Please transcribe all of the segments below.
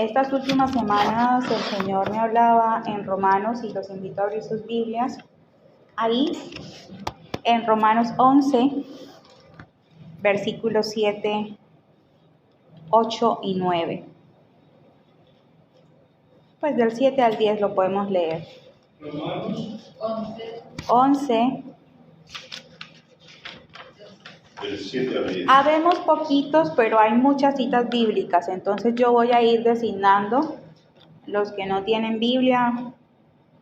Estas últimas semanas el Señor me hablaba en Romanos y los invito a abrir sus Biblias. Ahí, en Romanos 11, versículos 7, 8 y 9. Pues del 7 al 10 lo podemos leer. Romanos 11. del 7 al 10. Habemos poquitos, pero hay muchas citas bíblicas, entonces yo voy a ir designando. Los que no tienen Biblia,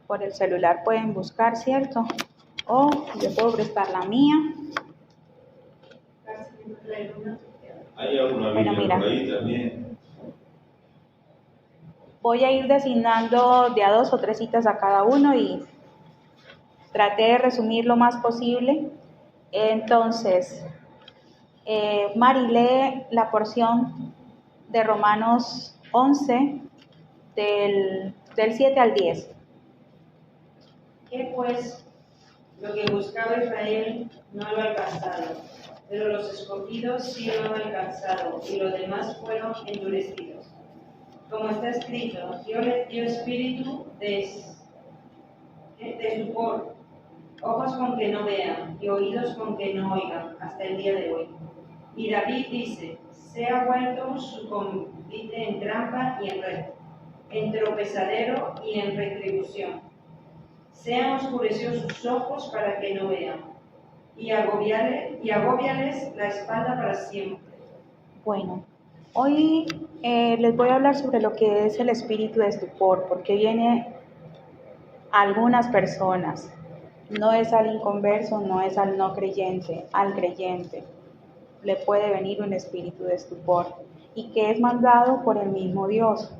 por el celular pueden buscar, ¿cierto? O yo puedo prestar la mía. Hay alguna Bueno, Biblia mira. por ahí también. Voy a ir designando de a 2 o 3 citas a cada uno y traté de resumir lo más posible. Entonces, Mari lee la porción de Romanos 11 del 7 al 10. ¿Qué pues? Lo que buscaba Israel no lo ha alcanzado, pero los escogidos sí lo han alcanzado, y los demás fueron endurecidos. Como está escrito, Dios les dio espíritu de estupor, ojos con que no vean y oídos con que no oigan, hasta el día de hoy. Y David dice, se ha vuelto su convite en trampa y en red, en tropezadero y en retribución. Se han oscurecido sus ojos para que no vean, y agóbiales la espalda para siempre. Bueno, hoy les voy a hablar sobre lo que es el espíritu de estupor, porque viene a algunas personas. No es al inconverso, no es al no creyente, al creyente le puede venir un espíritu de estupor y que es mandado por el mismo Dios.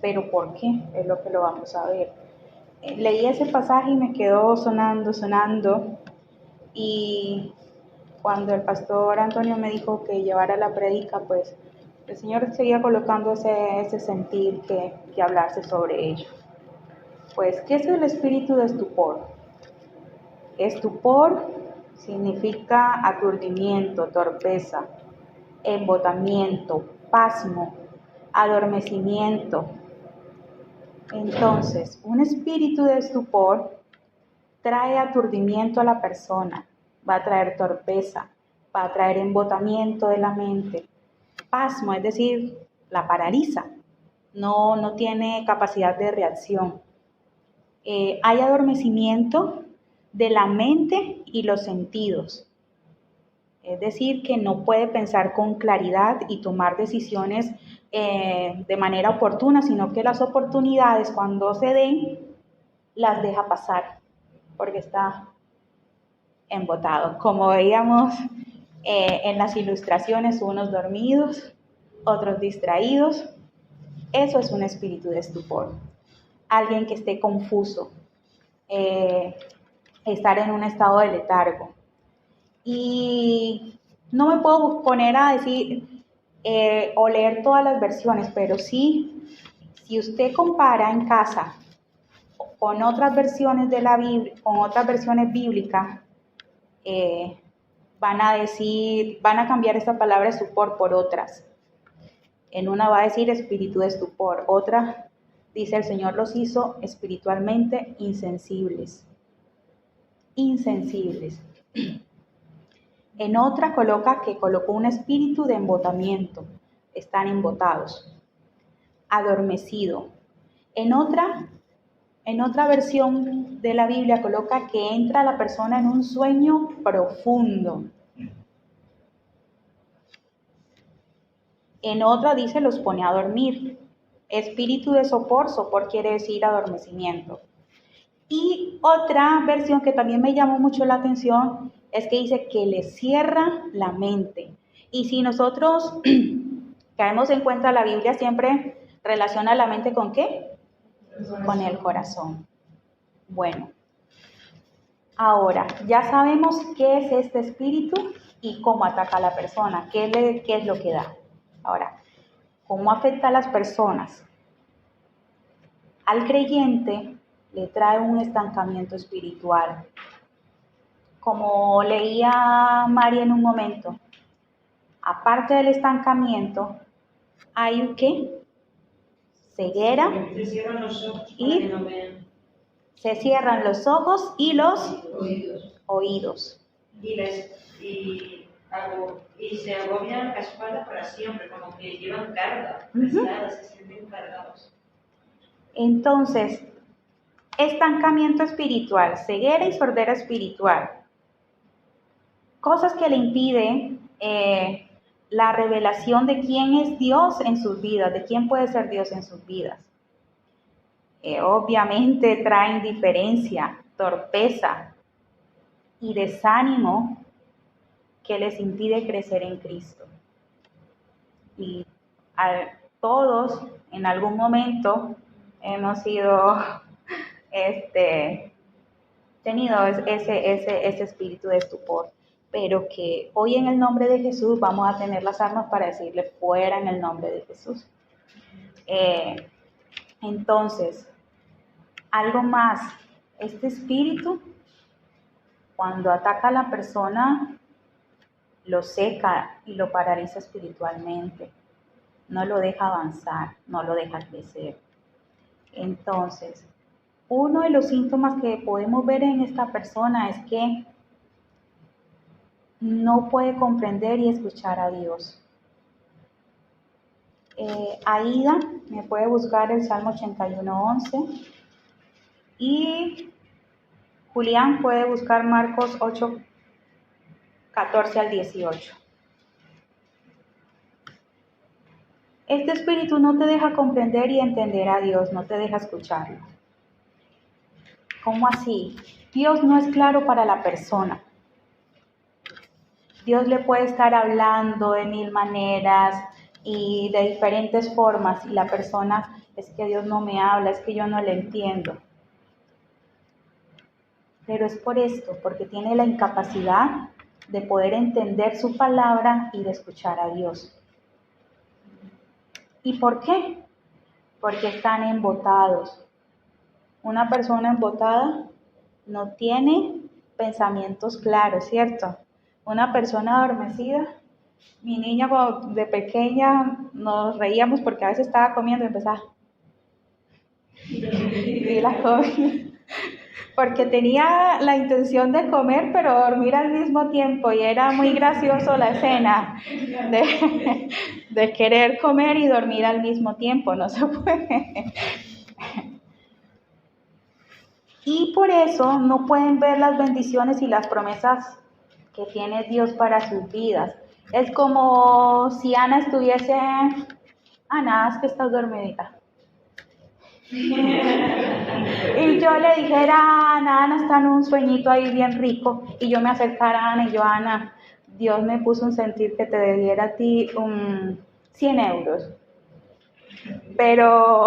¿Pero por qué? Es lo que lo vamos a ver. Leí ese pasaje y me quedó sonando, y cuando el pastor Antonio me dijo que llevara la prédica, pues el Señor seguía colocando ese sentir que hablase sobre ello. Pues, ¿qué es el espíritu de estupor? Estupor significa aturdimiento, torpeza, embotamiento, pasmo, adormecimiento. Entonces, un espíritu de estupor trae aturdimiento a la persona, va a traer torpeza, va a traer embotamiento de la mente, pasmo, es decir, la paraliza, no tiene capacidad de reacción. Hay adormecimiento de la mente y los sentidos, es decir, que no puede pensar con claridad y tomar decisiones de manera oportuna, sino que las oportunidades, cuando se den, las deja pasar, porque está embotado. Como veíamos en las ilustraciones, unos dormidos, otros distraídos. Eso es un espíritu de estupor. Alguien que esté confuso, estar en un estado de letargo. Y no me puedo poner a decir o leer todas las versiones, pero sí, si usted compara en casa con otras versiones de la Biblia, con otras versiones bíblicas, van a cambiar esta palabra estupor por otras. En una va a decir espíritu de estupor, otra dice el Señor los hizo espiritualmente insensibles. En otra colocó un espíritu de embotamiento, están embotados, adormecido. En otra versión de la Biblia coloca que entra la persona en un sueño profundo. En otra dice los pone a dormir. Espíritu de sopor quiere decir adormecimiento. Y otra versión que también me llamó mucho la atención es que dice que le cierra la mente. Y si nosotros caemos en cuenta, la Biblia siempre relaciona la mente ¿con qué? Con el corazón. Bueno, ahora ya sabemos qué es este espíritu y cómo ataca a la persona, qué es lo que da. Ahora, ¿cómo afecta a las personas? Al creyente le trae un estancamiento espiritual. Como leía María en un momento, aparte del estancamiento, hay ¿qué? ceguera Se cierran los ojos y para que no vean. se cierran los ojos y los oídos. Y se agobian la espalda para siempre, como que llevan carga, Ujú. pesadas, se sienten cargados. Entonces, estancamiento espiritual, ceguera y sordera espiritual. Cosas que le impiden la revelación de quién es Dios en sus vidas, de quién puede ser Dios en sus vidas. Obviamente trae indiferencia, torpeza y desánimo que les impide crecer en Cristo. Y todos en algún momento hemos sido tenido ese espíritu de estupor, pero que hoy en el nombre de Jesús vamos a tener las armas para decirle fuera en el nombre de Jesús. Entonces, algo más, este espíritu cuando ataca a la persona lo seca y lo paraliza espiritualmente, no lo deja avanzar, no lo deja crecer. Entonces, uno de los síntomas que podemos ver en esta persona es que no puede comprender y escuchar a Dios. Aida me puede buscar el Salmo 81:11 y Julián puede buscar Marcos 8:14 al 18. Este espíritu no te deja comprender y entender a Dios, no te deja escucharlo. ¿Cómo así? Dios no es claro para la persona. Dios le puede estar hablando de mil maneras y de diferentes formas y la persona, es que Dios no me habla, es que yo no le entiendo. Pero es por esto, porque tiene la incapacidad de poder entender su palabra y de escuchar a Dios. ¿Y por qué? Porque están embotados. Una persona embotada no tiene pensamientos claros, ¿cierto? Una persona adormecida, mi niña de pequeña nos reíamos porque a veces estaba comiendo y empezaba. Y la comía. Porque tenía la intención de comer, pero dormir al mismo tiempo, y era muy gracioso la escena de querer comer y dormir al mismo tiempo, no se puede. Y por eso no pueden ver las bendiciones y las promesas que tiene Dios para sus vidas. Es como si Ana estuviese, Ana, es que estás dormidita. Y yo le dijera, Ana está en un sueñito ahí bien rico, y yo me acercara a Ana y yo, Ana, Dios me puso un sentir que te debiera a ti 100 euros. Pero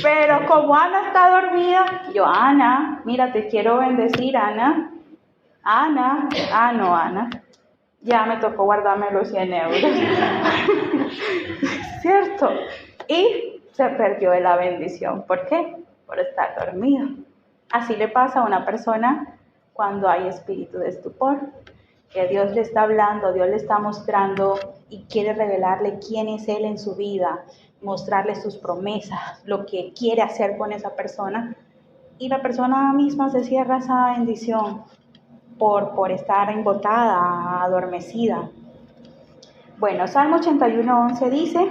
pero como Ana está dormida, yo, Ana, mira, te quiero bendecir, Ana. Ana, no, Ana. Ya me tocó guardarme los 100 euros. ¿Cierto? Y se perdió de la bendición. ¿Por qué? Por estar dormido. Así le pasa a una persona cuando hay espíritu de estupor. Que Dios le está hablando, Dios le está mostrando y quiere revelarle quién es Él en su vida, mostrarle sus promesas, lo que quiere hacer con esa persona. Y la persona misma se cierra esa bendición por estar embotada, adormecida. Bueno, Salmo 81:11 dice: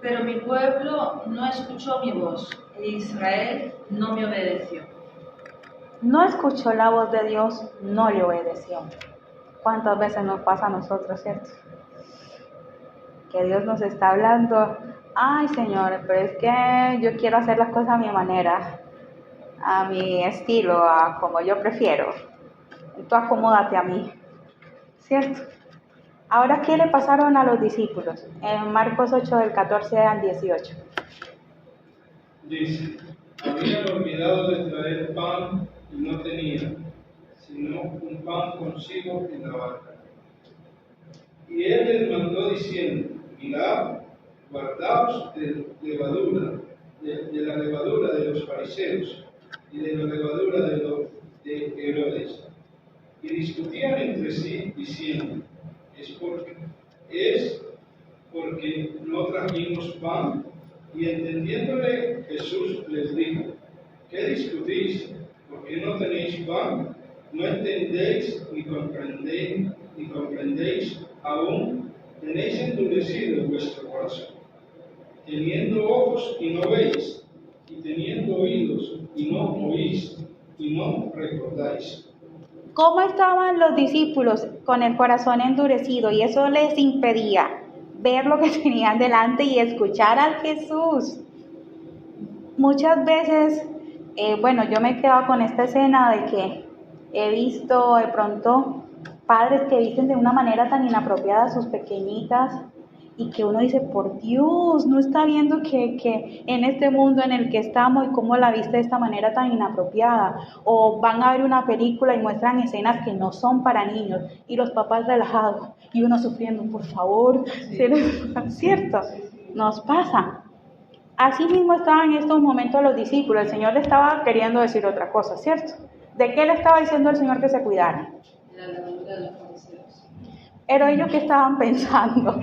Pero mi pueblo no escuchó mi voz, e Israel no me obedeció. No escuchó la voz de Dios, no le obedeció. ¿Cuántas veces nos pasa a nosotros, cierto? Que Dios nos está hablando, ay Señor, pero es que yo quiero hacer las cosas a mi manera, a mi estilo, a como yo prefiero. Tú acomódate a mí, ¿cierto? Ahora, ¿qué le pasaron a los discípulos? En Marcos 8, del 14 al 18. Dice, habían olvidado de traer pan y no tenían, sino un pan consigo en la barca. Y él les mandó diciendo, mirad, guardaos de la levadura de los fariseos y de la levadura de Herodes. Y discutían entre sí, diciendo, es porque no trajimos pan. Y entendiéndole Jesús les dijo, ¿qué discutís? ¿Por qué no tenéis pan? ¿No entendéis ni comprendéis aún? ¿Tenéis endurecido vuestro corazón? Teniendo ojos y no veis, y teniendo oídos y no oís, y no recordáis. ¿Cómo estaban los discípulos con el corazón endurecido? Y eso les impedía ver lo que tenían delante y escuchar a Jesús. Muchas veces, yo me he quedado con esta escena de que he visto de pronto padres que visten de una manera tan inapropiada a sus pequeñitas y que uno dice, por Dios, no está viendo que en este mundo en el que estamos y cómo la viste de esta manera tan inapropiada. O van a ver una película y muestran escenas que no son para niños y los papás relajados y uno sufriendo, por favor, ¿cierto? Nos pasa. Así mismo estaban en estos momentos los discípulos. El Señor le estaba queriendo decir otra cosa, ¿cierto? ¿De qué le estaba diciendo el Señor que se cuidara? La levadura de los fariseos. Pero ellos, ¿qué estaban pensando?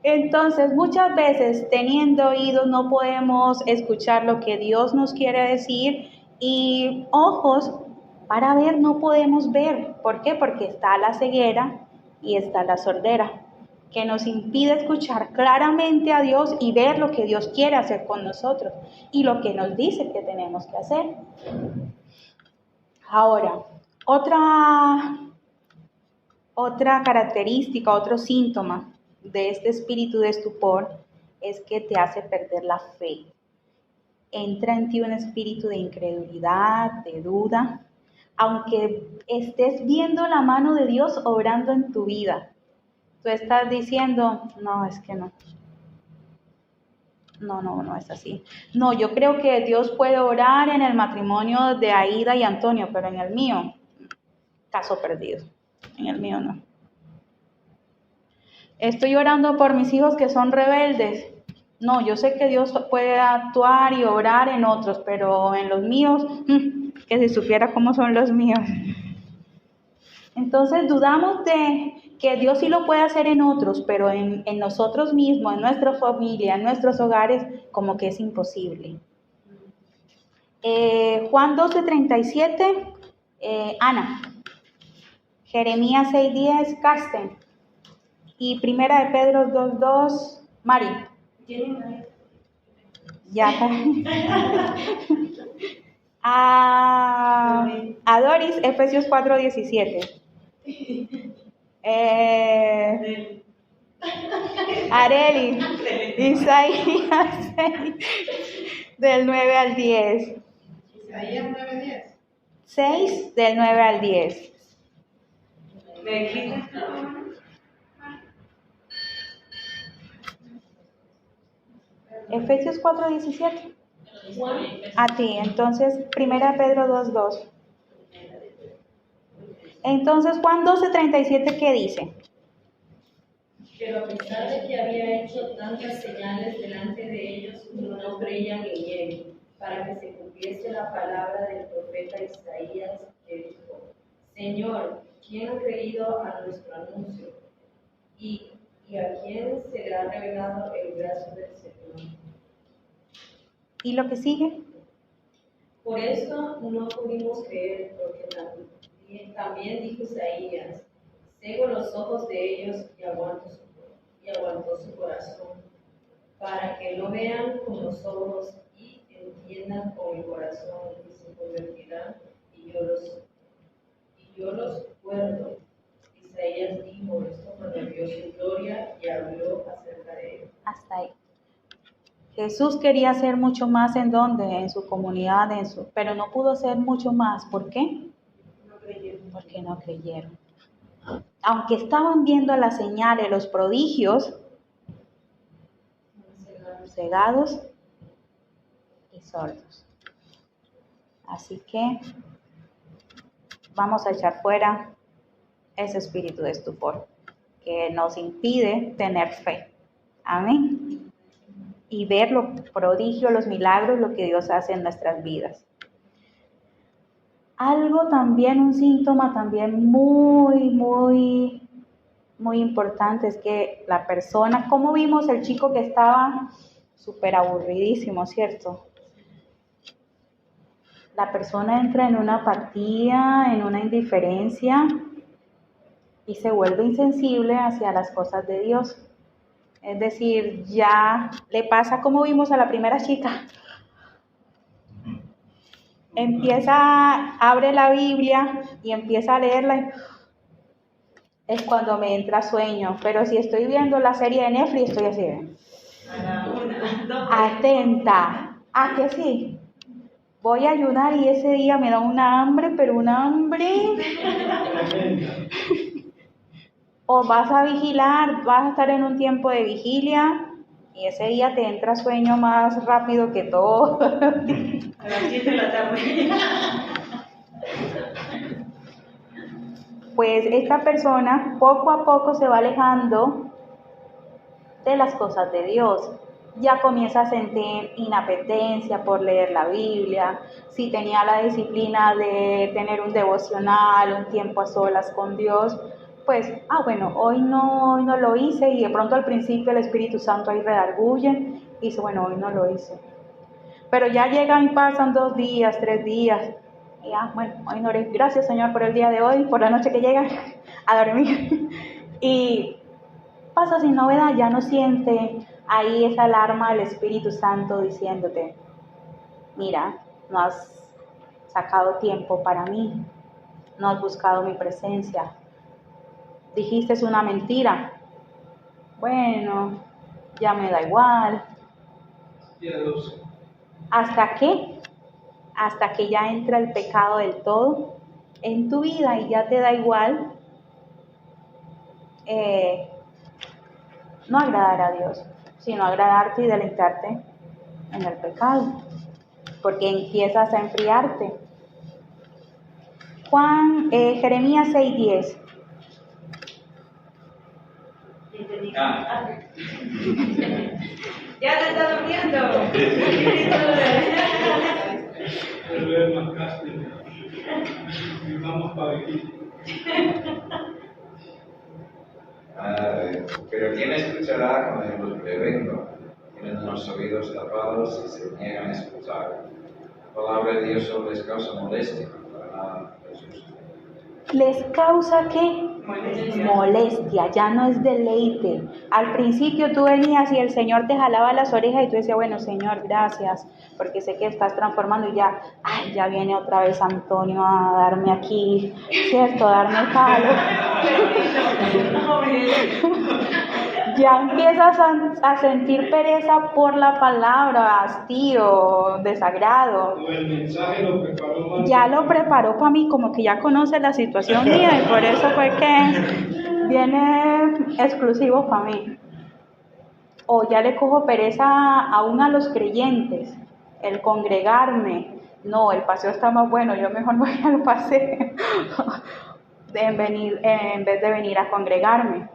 Entonces, muchas veces teniendo oídos no podemos escuchar lo que Dios nos quiere decir y ojos para ver no podemos ver. ¿Por qué? Porque está la ceguera y está la sordera, que nos impide escuchar claramente a Dios y ver lo que Dios quiere hacer con nosotros y lo que nos dice que tenemos que hacer. Ahora, otra característica, otro síntoma de este espíritu de estupor es que te hace perder la fe. Entra en ti un espíritu de incredulidad, de duda, aunque estés viendo la mano de Dios obrando en tu vida. Tú estás diciendo, no, es que no. No es así. No, yo creo que Dios puede orar en el matrimonio de Aida y Antonio, pero en el mío, caso perdido. En el mío no. Estoy orando por mis hijos que son rebeldes. No, yo sé que Dios puede actuar y obrar en otros, pero en los míos, que si supiera cómo son los míos. Entonces dudamos de que Dios sí lo puede hacer en otros, pero en nosotros mismos, en nuestra familia, en nuestros hogares, como que es imposible. Juan 12:37, Ana. Jeremías 6:10, Carsten. Y Primera de Pedro 2:2, Mari. Ya. A Doris, Efesios 4:17. Areli, Isaías 6, del 9 al 10. Isaías 9:10. 6, del 9 al 10. ¿Me dijiste? Efesios 4:17. A ti, entonces, Primera de Pedro 2:2. Entonces, Juan 12:37, ¿qué dice? Pero a pesar de que había hecho tantas señales delante de ellos, no creían en él, para que se cumpliese la palabra del profeta Isaías, que dijo, Señor, ¿quién ha creído a nuestro anuncio? ¿Y a quién se le ha revelado el brazo del Señor? ¿Y lo que sigue? Por eso no pudimos creer, porque también dijo Isaías, cego los ojos de ellos y aguantó su corazón, para que no vean con los ojos y entiendan con el corazón y se convertirán, y yo los guardo. Isaías dijo esto cuando vio su gloria y habló acerca de él. Hasta ahí. Jesús quería hacer mucho más en donde, en su comunidad, pero no pudo hacer mucho más. ¿Por qué? Porque no creyeron. Aunque estaban viendo las señales, los prodigios, cegados y sordos. Así que vamos a echar fuera ese espíritu de estupor que nos impide tener fe. Amén. Y ver los prodigios, los milagros, lo que Dios hace en nuestras vidas. Algo también, un síntoma también muy importante es que la persona, como vimos el chico que estaba súper aburridísimo, ¿cierto? La persona entra en una apatía, en una indiferencia y se vuelve insensible hacia las cosas de Dios. Es decir, ya le pasa como vimos a la primera chica. Abre la Biblia y empieza a leerla. Es cuando me entra sueño. Pero si estoy viendo la serie de Netflix, estoy así. Atenta. ¿A que sí? Voy a ayunar y ese día me da una hambre, pero una hambre. O vas a vigilar, vas a estar en un tiempo de vigilia y ese día te entra sueño más rápido que todo. A las 7 de la tarde. Pues esta persona poco a poco se va alejando de las cosas de Dios. Ya comienza a sentir inapetencia por leer la Biblia. Si tenía la disciplina de tener un devocional, un tiempo a solas con Dios, pues, bueno, hoy no lo hice, y de pronto al principio el Espíritu Santo ahí redarguye y dice, bueno, hoy no lo hice. Pero ya llegan y pasan 2 días, 3 días, y bueno, hoy no oré. Gracias, Señor, por el día de hoy, por la noche que llega a dormir. Y pasa sin novedad, ya no siente ahí esa alarma del Espíritu Santo diciéndote, mira, no has sacado tiempo para mí, no has buscado mi presencia, dijiste es una mentira, bueno, ya me da igual. ¿Hasta qué? Hasta que ya entra el pecado del todo en tu vida y ya te da igual no agradar a Dios, sino agradarte y deleitarte en el pecado, porque empiezas a enfriarte. Jeremías 6:10. Ya te está durmiendo. Pero es más castigo. Y vamos para aquí. Pero ¿quién escuchará cuando los prevengo? Tienen los oídos tapados y se niegan a escuchar. La palabra de Dios solo les causa molestia, para nada les gusta. ¿Les causa qué? Molestia, ya no es deleite. Al principio tú venías y el Señor te jalaba las orejas y tú decías, bueno, Señor, gracias, porque sé que estás transformando, y ya viene otra vez Antonio a darme aquí, ¿cierto? A darme el palo. Ya empiezas a sentir pereza por la palabra, hastío, desagrado. El mensaje lo preparó más. Ya lo preparó para mí, como que ya conoce la situación mía y por eso fue que viene exclusivo para mí. O ya le cojo pereza aún a los creyentes, el congregarme. No, el paseo está más bueno, yo mejor voy al paseo en vez de venir a congregarme.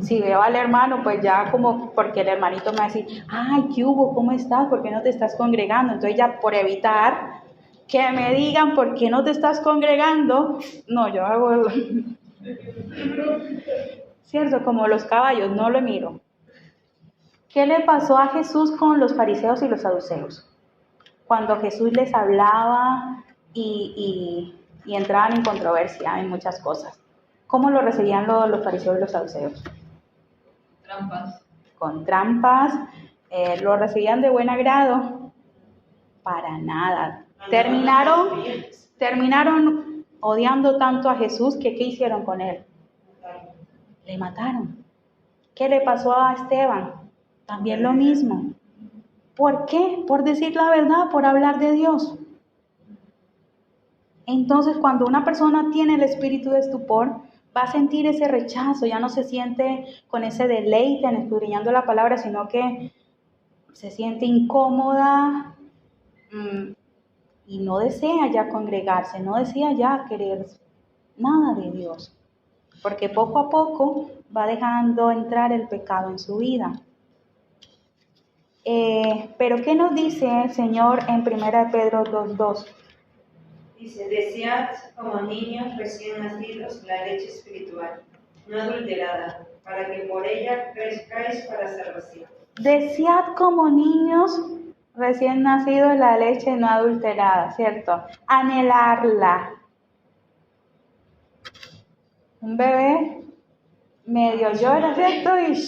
Si veo al hermano, pues ya como, porque el hermanito me va a decir, ay, ¿qué hubo? ¿Cómo estás? ¿Por qué no te estás congregando? Entonces ya por evitar que me digan por qué no te estás congregando, no, yo hago, cierto, como los caballos, no lo miro. ¿Qué le pasó a Jesús con los fariseos y los saduceos? Cuando Jesús les hablaba y entraban en controversia en muchas cosas. ¿Cómo lo recibían los fariseos y los saduceos? Trampas. Con trampas. ¿Lo recibían de buen agrado? Para nada. Terminaron odiando tanto a Jesús que ¿qué hicieron con él? Le mataron. ¿Qué le pasó a Esteban? También lo mismo. ¿Por qué? Por decir la verdad, por hablar de Dios. Entonces, cuando una persona tiene el espíritu de estupor, va a sentir ese rechazo, ya no se siente con ese deleite en escudriñando la palabra, sino que se siente incómoda y no desea ya congregarse, no desea ya querer nada de Dios, porque poco a poco va dejando entrar el pecado en su vida. Pero ¿qué nos dice el Señor en 1 Pedro 2:2? Dice, desead como niños recién nacidos la leche espiritual, no adulterada, para que por ella crezcáis para salvación. Desead como niños recién nacidos la leche no adulterada, ¿cierto? Anhelarla. Un bebé medio llora, ¿cierto? Y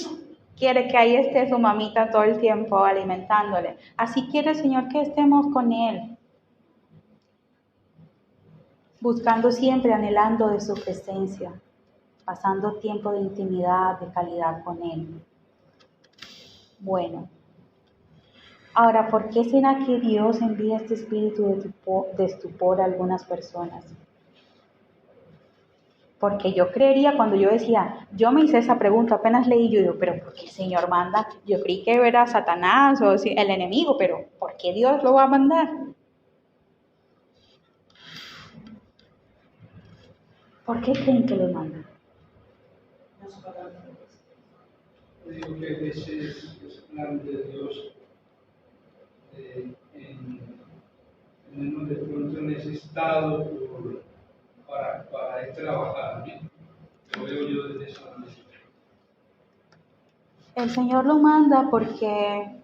quiere que ahí esté su mamita todo el tiempo alimentándole. Así quiere el Señor que estemos con Él. Buscando siempre, anhelando de su presencia. Pasando tiempo de intimidad, de calidad con Él. Bueno. Ahora, ¿por qué será que Dios envía este espíritu de estupor a algunas personas? Porque yo creería, cuando yo decía, yo me hice esa pregunta, apenas leí, yo digo, pero ¿por qué el Señor manda? Yo creí que era Satanás o el enemigo, pero ¿por qué Dios lo va a mandar? ¿Por qué creen que lo manda? Yo digo que ese es el plan de Dios tenemos de pronto en ese estado para trabajar, ¿no? Lo veo yo desde esa manera. El Señor lo manda porque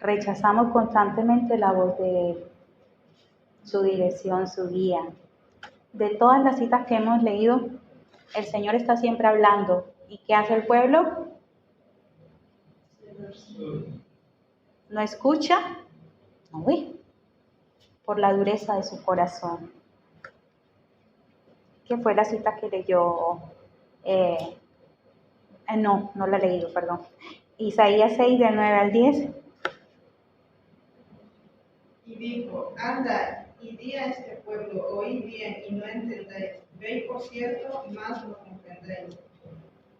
rechazamos constantemente la voz de Él, su dirección, su guía. De todas las citas que hemos leído, el Señor está siempre hablando. ¿Y qué hace el pueblo? ¿No escucha? No ve. Por la dureza de su corazón. ¿Qué fue la cita que leyó? No la he leído, perdón. Isaías 6, del 9 al 10. Y dijo, anda y di a este pueblo, oíd bien y no entendéis, veis por cierto, mas no comprendéis.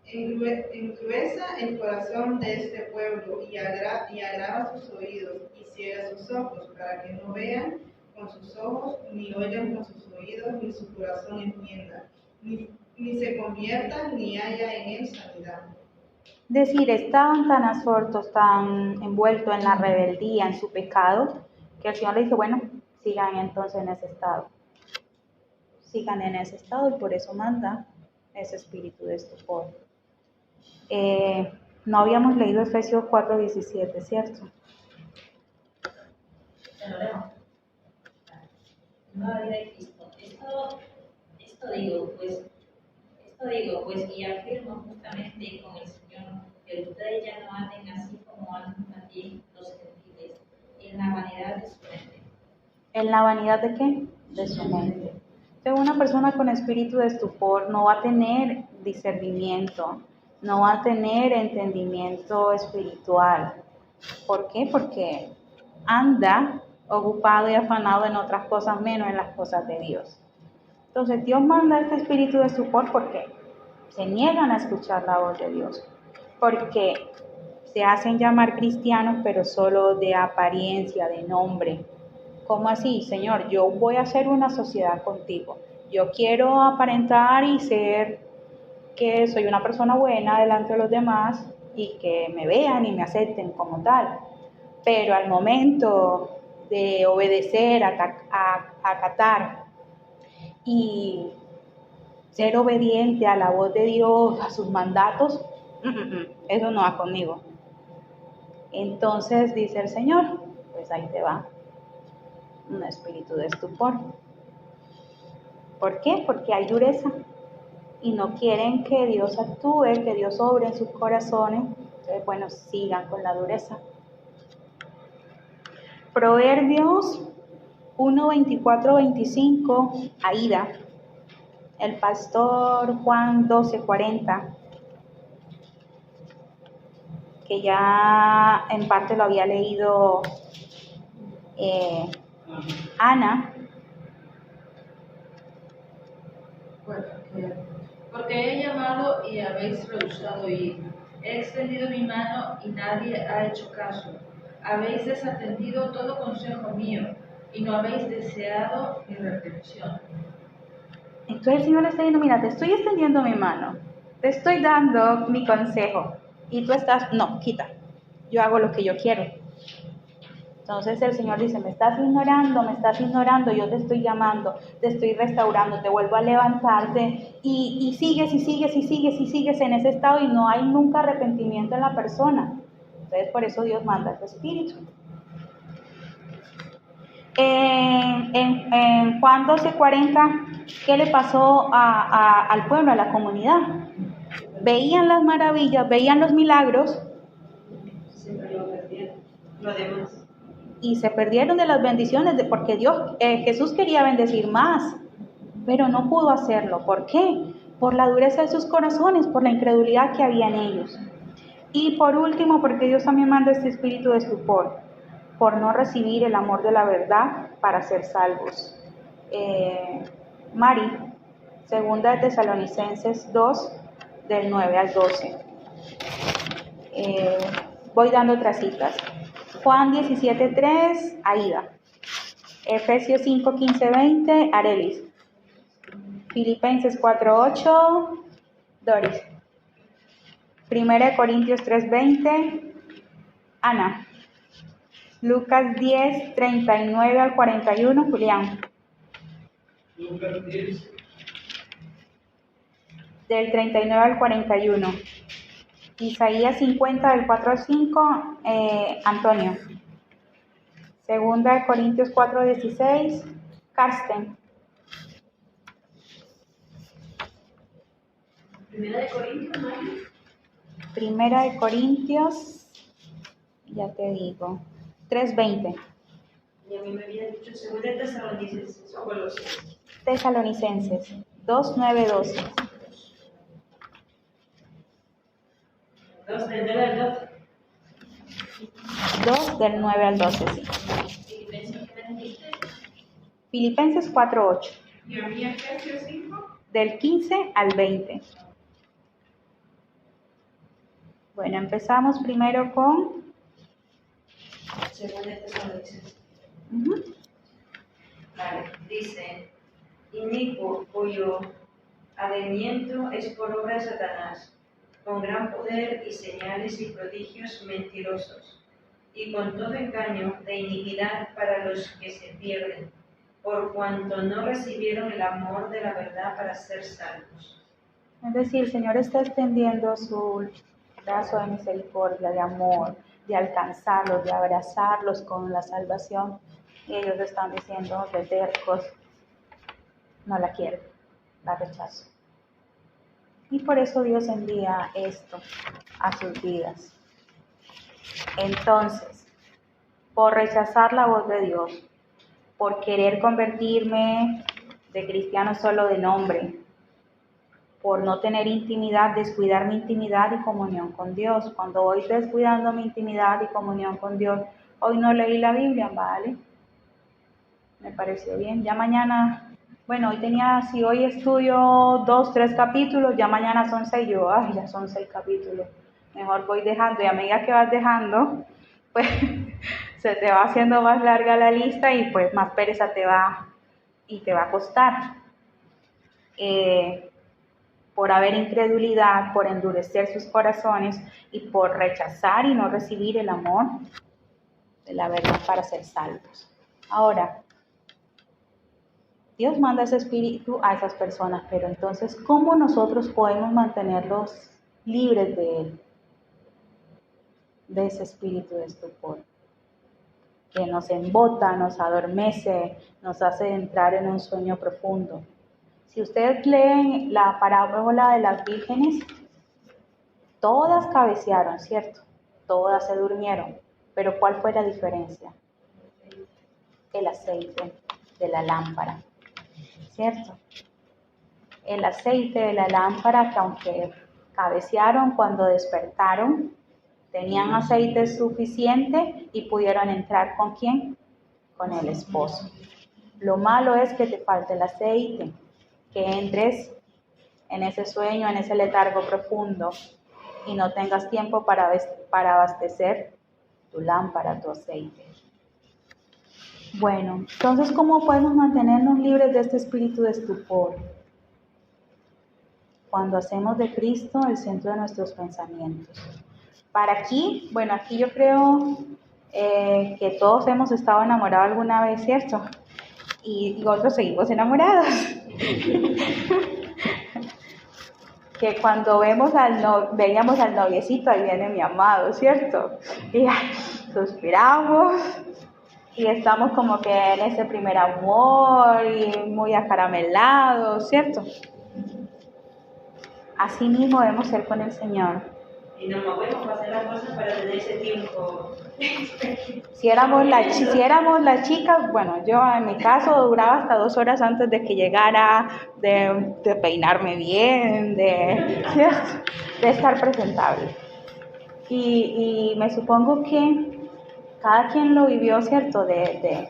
Engruesa el corazón de este pueblo y agrava sus oídos y ciega sus ojos, para que no vean con sus ojos, ni oigan con sus oídos, ni su corazón entienda, ni se conviertan, ni haya en él sanidad. Decir, estaban tan absortos, tan envueltos en la rebeldía, en su pecado, que el Señor le dice, bueno, sigan entonces en ese estado. Sigan en ese estado y por eso manda ese espíritu de estupor. No habíamos leído Efesios 4:17, ¿cierto? Te lo leo. Nueva vida de Cristo. Esto digo, pues, y afirmo justamente con el Señor, que ustedes ya no anden así como andan también los gentiles, en la vanidad de su mente. ¿En la vanidad de qué? De su mente. Entonces, una persona con espíritu de estupor no va a tener discernimiento, no va a tener entendimiento espiritual. ¿Por qué? Porque anda ocupado y afanado en otras cosas menos en las cosas de Dios. Entonces Dios manda este espíritu de estupor porque se niegan a escuchar la voz de Dios, porque se hacen llamar cristianos pero solo de apariencia, de nombre. ¿Cómo así? Señor, yo voy a hacer una sociedad contigo, yo quiero aparentar y ser que soy una persona buena delante de los demás y que me vean y me acepten como tal, pero al momento de obedecer, acatar y ser obediente a la voz de Dios, a sus mandatos, eso no va conmigo. Entonces dice el Señor, pues ahí te va un espíritu de estupor. ¿Por qué? Porque hay dureza y no quieren que Dios actúe, que Dios obre en sus corazones. Entonces, bueno, sigan con la dureza. Proverbios 1:24-25, Aída. El pastor Juan 12:40, que ya en parte lo había leído Ana. Bueno, porque he llamado y habéis rehusado oír. He extendido mi mano y nadie ha hecho caso. Habéis desatendido todo consejo mío y no habéis deseado mi reprensión. Entonces el Señor le está diciendo, mira, te estoy extendiendo mi mano, te estoy dando mi consejo y tú estás, no, quita, yo hago lo que yo quiero. Entonces el Señor dice, me estás ignorando, yo te estoy llamando, te estoy restaurando, te vuelvo a levantarte y sigues en ese estado y no hay nunca arrepentimiento en la persona. Entonces por eso Dios manda su Espíritu. En Juan 12:40, ¿qué le pasó al pueblo, a la comunidad? Veían las maravillas, veían los milagros, Siempre lo perdieron. Lo demás. y se perdieron de las bendiciones, porque Jesús quería bendecir más, pero no pudo hacerlo. ¿Por qué? Por la dureza de sus corazones, por la incredulidad que había en ellos. Y por último, porque Dios también manda este espíritu de estupor, por no recibir el amor de la verdad para ser salvos. Mari, segunda de Tesalonicenses 2, del 9 al 12. Voy dando otras citas. Juan 17:3, Aida. Efesios 5:15-20, Arelis. Filipenses 4:8, Doris. 1 Corintios 3:20, Ana. Lucas 10:39 al 41, Julián. Lucas 10, Del 39 al 41. Isaías 50 del 4 al 5, Antonio. Segunda de Corintios 4:16, Karsten. Primera de Corintios, Mario. Primera de Corintios, ya te digo, 3:20. Y a mí me había dicho segunda de Tesalonicenses o Colosenses. Tesalonicenses 2:9-12. 2 del 9 al 12. 2 del 9 al 12, sí. Filipenses 4:8. Y a mí Efesios 5. Del 15 al 20. Bueno, empezamos primero con... Segunda de Tesalonicenses. Ujú. Vale, dice, inicuo cuyo advenimiento es por obra de Satanás, con gran poder y señales y prodigios mentirosos, y con todo engaño de iniquidad para los que se pierden, por cuanto no recibieron el amor de la verdad para ser salvos. Es decir, el Señor está extendiendo su brazo de misericordia, de amor, de alcanzarlos, de abrazarlos con la salvación. Y ellos están diciendo, de tercos, no la quiero, la rechazo. Y por eso Dios envía esto a sus vidas. Entonces, por rechazar la voz de Dios, por querer convertirme de cristiano solo de nombre, por no tener intimidad, descuidar mi intimidad y comunión con Dios. Cuando voy descuidando mi intimidad y comunión con Dios, hoy no leí la Biblia, ¿vale? Me pareció bien. Ya mañana, bueno, si hoy estudio 2, 3 capítulos, ya mañana son 6, ya son 6 capítulos. Mejor voy dejando, y a medida que vas dejando, pues se te va haciendo más larga la lista y pues más pereza te va a costar. Por haber incredulidad, por endurecer sus corazones y por rechazar y no recibir el amor de la verdad para ser salvos. Ahora, Dios manda ese espíritu a esas personas, pero entonces, ¿cómo nosotros podemos mantenerlos libres de él? De ese espíritu de estupor, que nos embota, nos adormece, nos hace entrar en un sueño profundo. Si ustedes leen la parábola de las vírgenes, todas cabecearon, ¿cierto? Todas se durmieron, pero ¿cuál fue la diferencia? El aceite de la lámpara, ¿cierto? El aceite de la lámpara, que aunque cabecearon, cuando despertaron, tenían aceite suficiente y pudieron entrar ¿con quién? Con el esposo. Lo malo es que te falte el aceite, que entres en ese sueño, en ese letargo profundo y no tengas tiempo para abastecer tu lámpara, tu aceite. Bueno, entonces, ¿cómo podemos mantenernos libres de este espíritu de estupor? Cuando hacemos de Cristo el centro de nuestros pensamientos. Aquí yo creo, que todos hemos estado enamorados alguna vez, ¿cierto? Y otros seguimos enamorados. Que cuando veíamos al noviecito, ahí viene mi amado, ¿cierto? Y suspiramos y estamos como que en ese primer amor y muy acaramelados, ¿cierto? Así mismo debemos ser con el Señor. Y nos movemos para hacer las cosas para tener ese tiempo. Si éramos las chicas, bueno, yo en mi caso duraba hasta 2 horas antes de que llegara, de peinarme bien, de estar presentable. Y me supongo que cada quien lo vivió, ¿cierto? De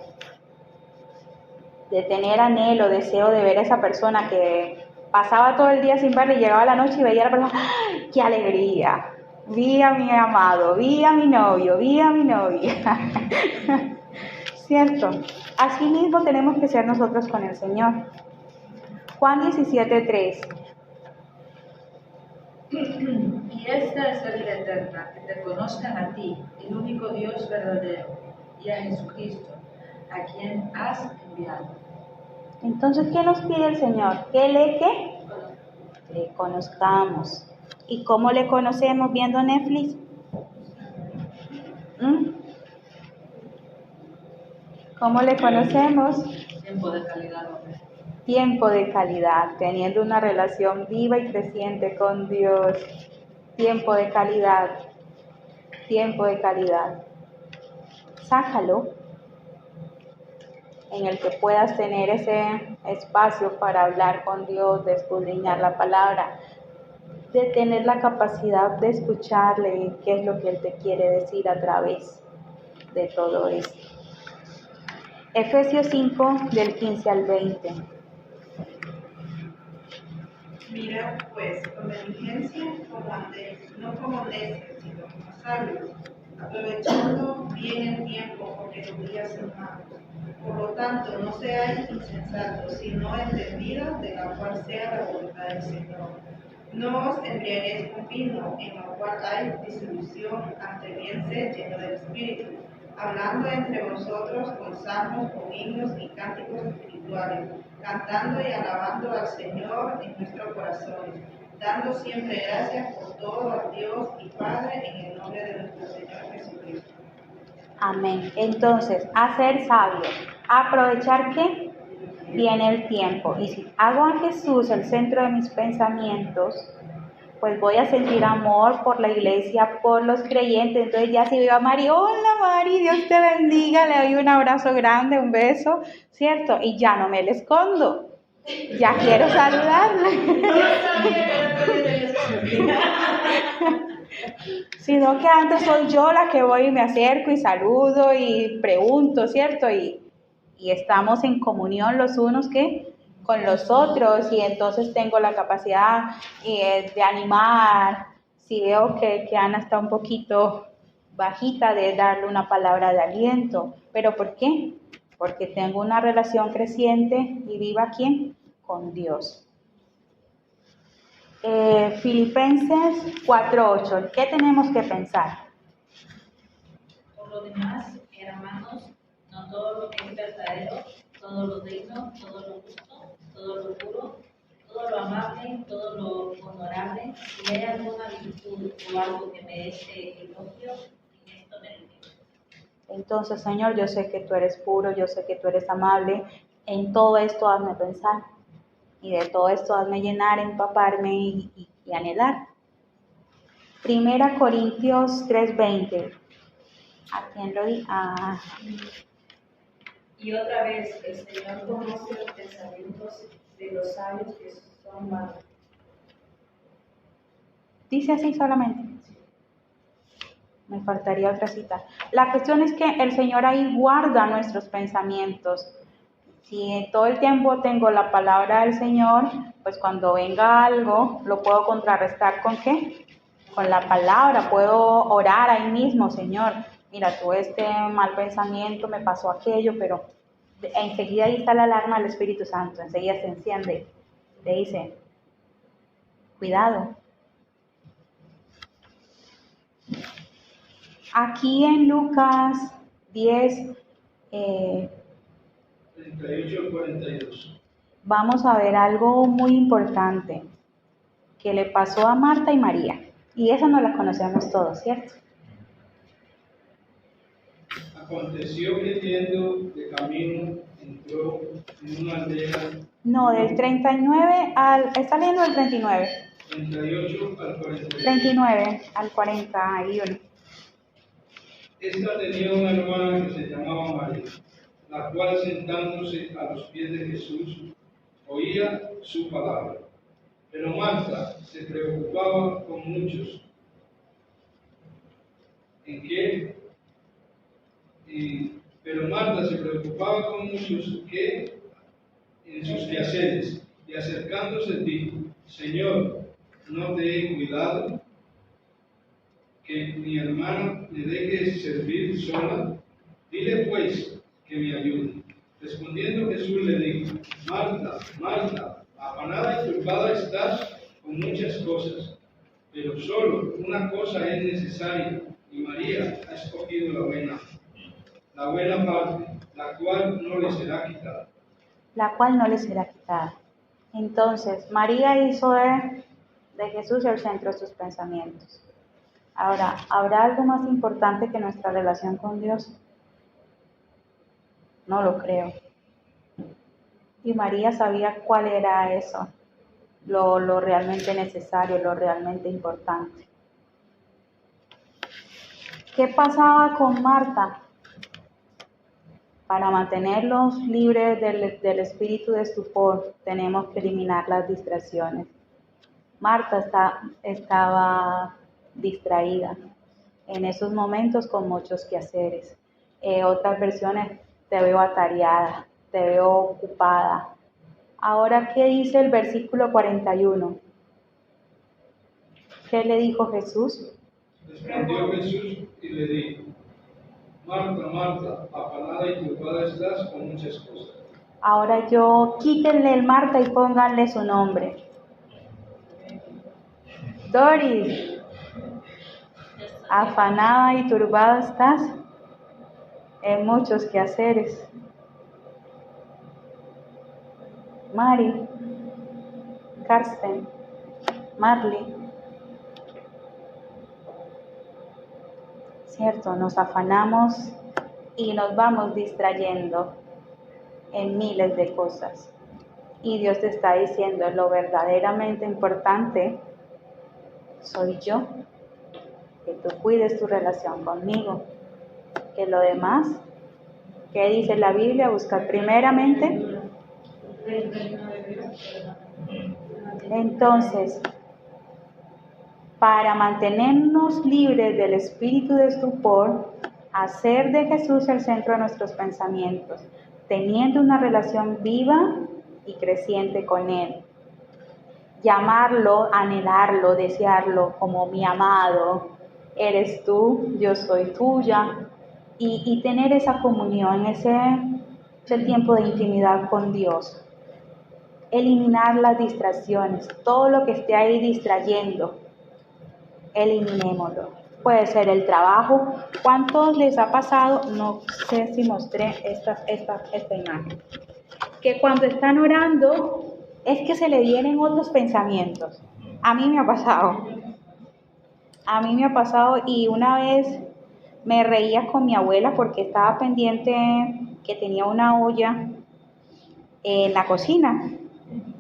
tener anhelo, deseo de ver a esa persona que pasaba todo el día sin verla y llegaba la noche y veía a la persona. ¡Ay, qué alegría! Vi a mi amado, vi a mi novio, vi a mi novia. ¿Cierto? Así mismo tenemos que ser nosotros con el Señor. Juan 17:3. Y esta es la vida eterna, que te conozcan a ti, el único Dios verdadero, y a Jesucristo, a quien has enviado. Entonces, ¿qué nos pide el Señor? ¿Qué le conozcamos? ¿Y cómo le conocemos viendo Netflix? ¿Cómo le conocemos? Tiempo de calidad, hombre. Tiempo de calidad, teniendo una relación viva y creciente con Dios. Tiempo de calidad. Tiempo de calidad. Sácalo en el que puedas tener ese espacio para hablar con Dios, de escudriñar la palabra, de tener la capacidad de escucharle qué es lo que Él te quiere decir a través de todo esto. Efesios 5, del 15 al 20. Mirad pues con diligencia como andéis, no como necios, sino como sabios, aprovechando bien el tiempo, porque los días son malos. Por lo tanto, no seáis insensatos, sino entendidos de la cual sea la voluntad del Señor. No os embriaguéis con vino, en lo cual hay disolución, ante bien sed lleno del Espíritu, hablando entre vosotros con salmos, con himnos y cánticos espirituales, cantando y alabando al Señor en nuestros corazones, dando siempre gracias por todo a Dios y Padre en el nombre de nuestro Señor Jesucristo. Amén. Entonces, a ser sabio, aprovechar que viene el tiempo. Y si hago a Jesús el centro de mis pensamientos, pues voy a sentir amor por la iglesia, por los creyentes. Entonces ya si veo a Mari, hola Mari, Dios te bendiga, le doy un abrazo grande, un beso, ¿cierto? Y ya no me le escondo, ya quiero saludarle. Sino que antes soy yo la que voy y me acerco y saludo y pregunto, ¿cierto? Y estamos en comunión los unos con los otros, y entonces tengo la capacidad de animar. Si veo que Ana está un poquito bajita, de darle una palabra de aliento. ¿Pero por qué? Porque tengo una relación creciente y viva ¿quién? Con Dios. Filipenses 4:8. ¿Qué tenemos que pensar? Por lo demás, hermanos, no todo lo que es verdadero, todo lo digno, todo lo justo, todo lo puro, todo lo amable, todo lo honorable, si hay alguna virtud o algo que merece elogio, en esto me dirijo. Entonces, Señor, yo sé que tú eres puro, yo sé que tú eres amable. En todo esto hazme pensar. Y de todo esto hazme llenar, empaparme y anhelar. 1 Corintios 3:20. ¿A quién lo di? Y otra vez, el Señor conoce los pensamientos de los sabios que son malos. Dice así solamente. Me faltaría otra cita. La cuestión es que el Señor ahí guarda nuestros pensamientos. Si todo el tiempo tengo la palabra del Señor, pues cuando venga algo, lo puedo contrarrestar ¿con qué? Con la palabra. Puedo orar ahí mismo, Señor. Mira, tuve este mal pensamiento, me pasó aquello, pero enseguida ahí está la alarma del Espíritu Santo, enseguida se enciende. Te dice, cuidado. Aquí en Lucas 10, 38 al 42. vamos a ver algo muy importante que le pasó a Marta y María. Y esa no la conocemos todos, ¿cierto? Aconteció que yendo de camino entró en una aldea. No, del 39 al... ¿Está leyendo del 39? 38 al 42. 39 al 41. Esta tenía una hermana que se llamaba María, la cual sentándose a los pies de Jesús oía su palabra. Pero Marta se preocupaba con muchos. Pero Marta se preocupaba con muchos que en sus quehaceres, y acercándose dijo: Señor, ¿no te he cuidado que mi hermana me deje servir sola? Dile pues que me ayude. Respondiendo Jesús le dijo: Marta, Marta, afanada y turbada estás con muchas cosas, pero solo una cosa es necesaria, y María ha escogido la buena parte, la cual no le será quitada. La cual no le será quitada. Entonces, María hizo de Jesús el centro de sus pensamientos. Ahora, ¿habrá algo más importante que nuestra relación con Dios? No lo creo. Y María sabía cuál era eso, lo realmente necesario, lo realmente importante. ¿Qué pasaba con Marta? Para mantenerlos libres del espíritu de estupor, tenemos que eliminar las distracciones. Marta estaba distraída en esos momentos con muchos quehaceres. Otras versiones, te veo atareada, te veo ocupada. Ahora, ¿qué dice el versículo 41? ¿Qué le dijo Jesús? Respondió Jesús y le dijo: Marta, Marta, afanada y turbada estás con muchas cosas. Ahora quítenle el Marta y pónganle su nombre. Doris, afanada y turbada estás en muchos quehaceres. Mari, Karsten, Marley. Cierto, nos afanamos y nos vamos distrayendo en miles de cosas. Y Dios te está diciendo, lo verdaderamente importante soy yo, que tú cuides tu relación conmigo, que lo demás, ¿qué dice la Biblia? Buscar primeramente. Entonces, para mantenernos libres del espíritu de estupor, hacer de Jesús el centro de nuestros pensamientos, teniendo una relación viva y creciente con Él. Llamarlo, anhelarlo, desearlo como mi amado, eres tú, yo soy tuya, y tener esa comunión, ese tiempo de intimidad con Dios. Eliminar las distracciones, todo lo que esté ahí distrayendo, eliminémoslo. Puede ser el trabajo. ¿Cuántos les ha pasado? No sé si mostré esta imagen. Que cuando están orando, es que se le vienen otros pensamientos. A mí me ha pasado. Y una vez me reía con mi abuela porque estaba pendiente que tenía una olla en la cocina.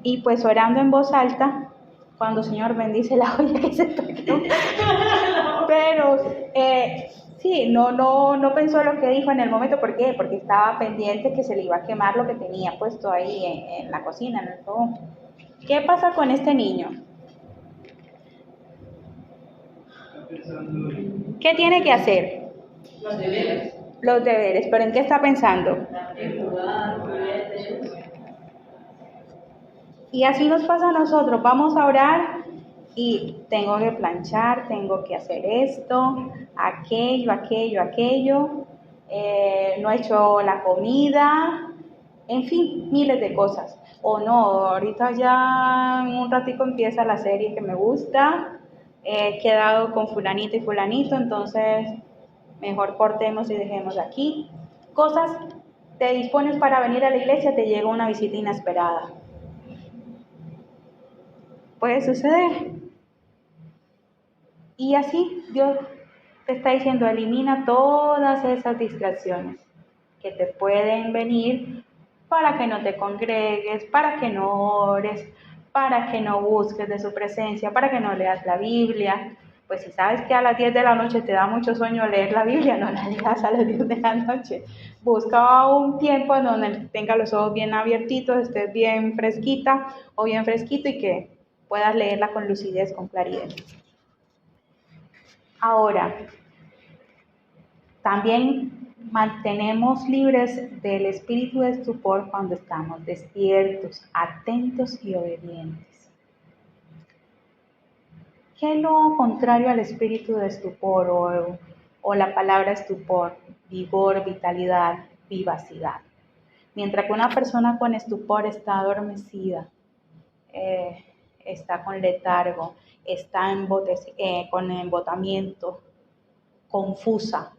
Y pues orando en voz alta, cuando Señor bendice la olla que se tocó. Pero sí, no pensó lo que dijo en el momento. ¿Por qué? Porque estaba pendiente que se le iba a quemar lo que tenía puesto ahí en la cocina, en el fogón. ¿Qué pasa con este niño? ¿Qué tiene que hacer? Los deberes. Los deberes. ¿Pero en qué está pensando? Y así nos pasa a nosotros. Vamos a orar y tengo que planchar, tengo que hacer esto, aquello. No he hecho la comida, en fin, miles de cosas. O no, ahorita ya en un ratico empieza la serie que me gusta, he quedado con fulanito y fulanito, entonces mejor cortemos y dejemos aquí. Cosas, te dispones para venir a la iglesia, te llega una visita inesperada. Puede suceder. Y así Dios te está diciendo, elimina todas esas distracciones que te pueden venir para que no te congregues, para que no ores, para que no busques de su presencia, para que no leas la Biblia. Pues si sabes que a las 10 de la noche te da mucho sueño leer la Biblia, no la leas a las 10 de la noche. Busca un tiempo en donde tengas los ojos bien abiertitos, estés bien fresquita o bien fresquito y que puedas leerla con lucidez, con claridad. Ahora, también mantenemos libres del espíritu de estupor cuando estamos despiertos, atentos y obedientes. ¿Qué es lo contrario al espíritu de estupor o la palabra estupor? Vigor, vitalidad, vivacidad. Mientras que una persona con estupor está adormecida, está con letargo, está con embotamiento, confusa.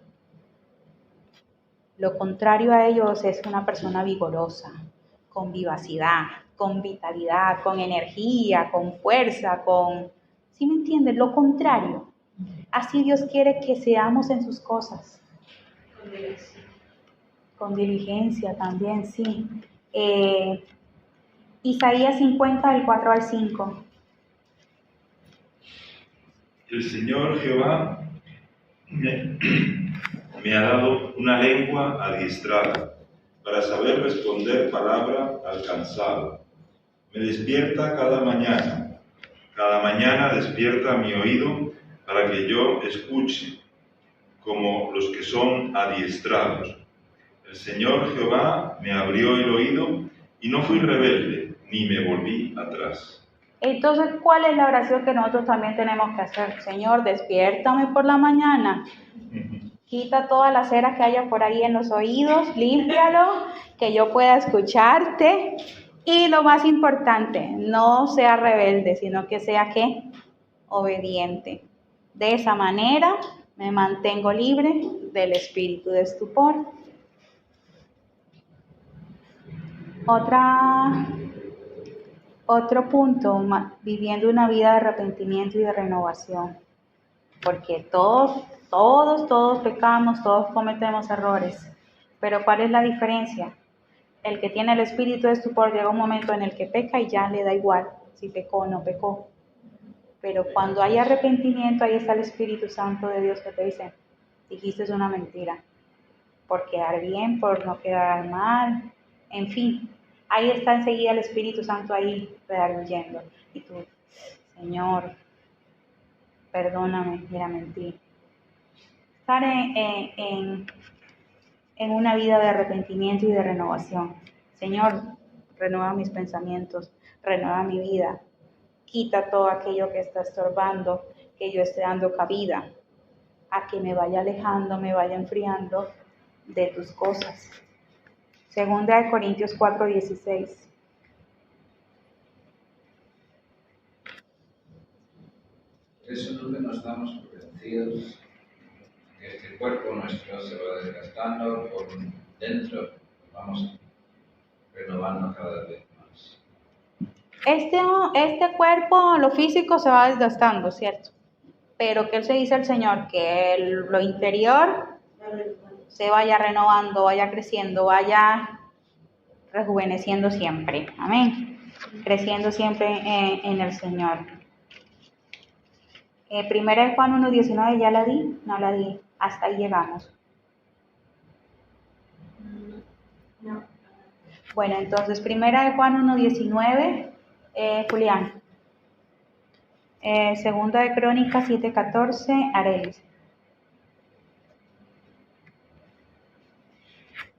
Lo contrario a ellos es una persona vigorosa, con vivacidad, con vitalidad, con energía, con fuerza, ¿sí me entienden? Lo contrario. Así Dios quiere que seamos en sus cosas. Con diligencia también, sí. Isaías 50, del 4 al 5. El Señor Jehová me ha dado una lengua adiestrada para saber responder palabra al cansado. Me despierta cada mañana despierta mi oído para que yo escuche, como los que son adiestrados. El Señor Jehová me abrió el oído y no fui rebelde, ni me volví atrás. Entonces, ¿cuál es la oración que nosotros también tenemos que hacer? Señor, despiértame por la mañana. Quita toda la cera que haya por ahí en los oídos, límpialo, que yo pueda escucharte. Y lo más importante, no sea rebelde, sino que sea, ¿qué? Obediente. De esa manera me mantengo libre del espíritu de estupor. Otro punto, viviendo una vida de arrepentimiento y de renovación. Porque todos pecamos, todos cometemos errores. Pero ¿cuál es la diferencia? El que tiene el espíritu de estupor llega un momento en el que peca y ya le da igual si pecó o no pecó. Pero cuando hay arrepentimiento, ahí está el Espíritu Santo de Dios que te dice, dijiste una mentira, por quedar bien, por no quedar mal, en fin. Ahí está enseguida el Espíritu Santo ahí redarguyendo. Y tú, Señor, perdóname, mira, mentí. Estar en una vida de arrepentimiento y de renovación. Señor, renueva mis pensamientos, renueva mi vida. Quita todo aquello que está estorbando, que yo esté dando cabida a que me vaya alejando, me vaya enfriando de tus cosas. Segunda de Corintios 4:16. Eso nunca nos damos por vencidos, que este cuerpo nuestro se va desgastando por dentro, vamos renovando cada vez más. Este cuerpo, lo físico se va desgastando, ¿cierto? Pero ¿qué se dice el Señor? Que lo interior se vaya renovando, vaya creciendo, vaya rejuveneciendo siempre. Amén. Creciendo siempre en el Señor. Primera de Juan 1:19, ¿ya la di? No la di. Hasta ahí llegamos. No. Bueno, entonces, primera de Juan 1:19, Julián. Segunda de Crónicas 7:14, Arelis.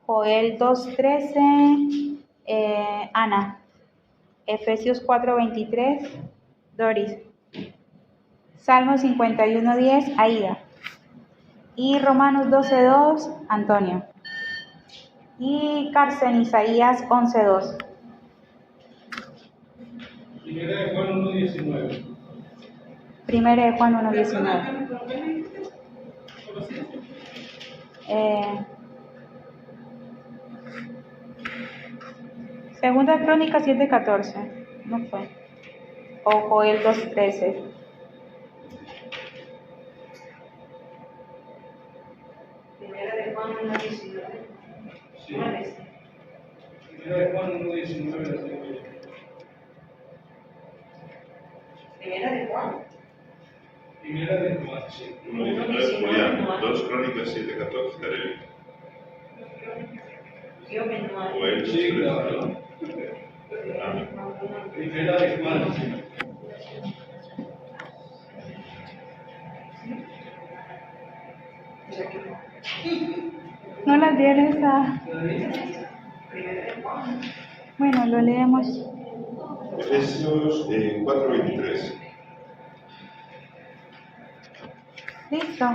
Joel 2:13, Ana. Efesios 4:23, Doris. Salmo 51:10, Aida. Y Romanos 12:2, Antonio. Y Carsen, Isaías 11:2. Primera de Juan 1:19. Primera de Juan 1:19. Segunda Crónica 7:14, no fue. O Joel 2:13. Primera de Juan 1:19. Sí. ¿Cómo dice? Primera de Juan 1:19 la tengo yo. Primera de Juan. Primera de Juan, sí. 1:19, Julián. 2 Crónicas 7:14, Tarek. Yo me no O él, Sí, 2:13. claro. Primera de Juan, sí. No la tienes a... Bueno, lo leemos. Efesios 4:23. Listo.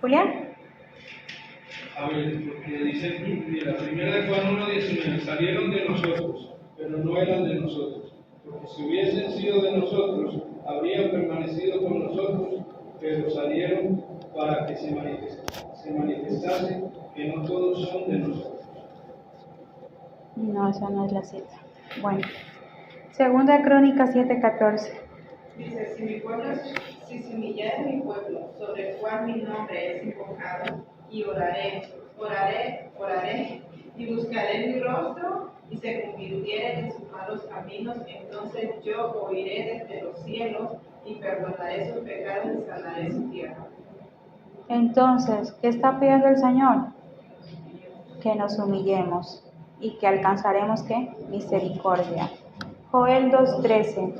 Julián. A ver, porque dice en la primera de Juan 1:19, salieron de nosotros, pero no eran de nosotros. Porque si hubiesen sido de nosotros, habrían permanecido con nosotros, pero salieron para que se manifestase que no todos son de nosotros. No, esa no es la cita. Bueno. Segunda Crónica 7:14. Dice, si se humillare mi pueblo, sobre el cual mi nombre es invocado, y oraré, y buscaré mi rostro, y se convirtieren en sus malos caminos, entonces yo oiré desde los cielos, y perdonaré sus pecados y sanaré su tierra. Entonces, ¿qué está pidiendo el Señor? Que nos humillemos y que alcanzaremos ¿qué? Misericordia. Joel 2:13.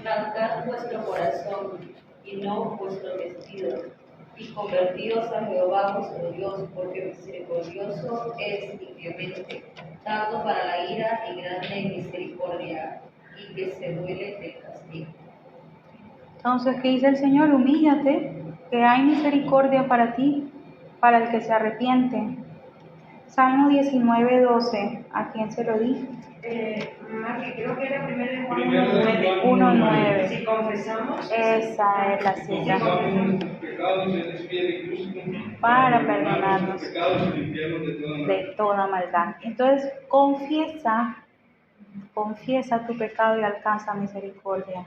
Rasgad vuestro corazón y no vuestro vestido, y convertíos a Jehová vuestro Dios, porque misericordioso es y clemente, tardo para la ira y grande en misericordia, y que se duele del castigo. Entonces, ¿qué dice el Señor? Humíllate, que hay misericordia para ti, para el que se arrepiente. Salmo 19:12. ¿A quién se lo di? Mari, creo que era primera de Juan Primera de 1:9. Juan 1:9. Si confesamos, Esa es la cita. Confesamos nuestros pecados y Él es fiel y justo Para perdonar perdonarnos nuestros pecados y limpiarnos de toda maldad. de toda maldad. Entonces, confiesa tu pecado y alcanza misericordia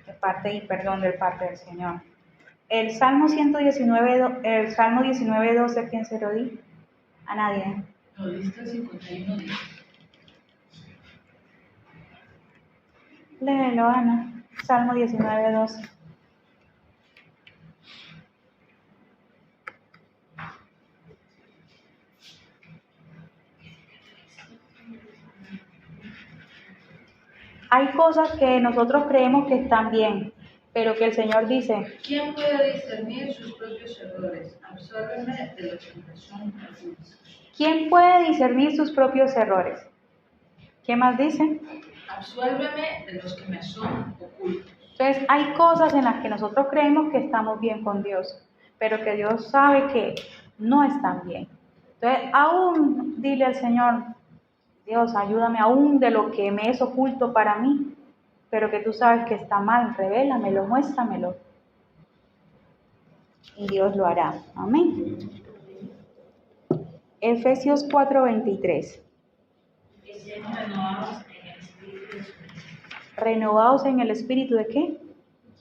de parte y perdón del parte del Señor. El Salmo 19:12, ¿a quién se lo di? A nadie. No, lista 51 dice. Léelo, Ana. Salmo 19:12. Hay cosas que nosotros creemos que están bien, pero que el Señor dice, ¿Quién puede discernir sus propios errores? Absórbeme de los que me son ocultos. ¿quién puede discernir sus propios errores? ¿Qué más dice? Absuélveme de los que me son ocultos. Entonces, hay cosas en las que nosotros creemos que estamos bien con Dios, pero que Dios sabe que no están bien. Entonces, aún dile al Señor, Dios, ayúdame aún de lo que me es oculto para mí, pero que tú sabes que está mal, revélamelo, muéstramelo. Y Dios lo hará. Amén. Efesios 4:23. Estemos renovados en el espíritu de su mente. Renovados en el espíritu ¿de qué?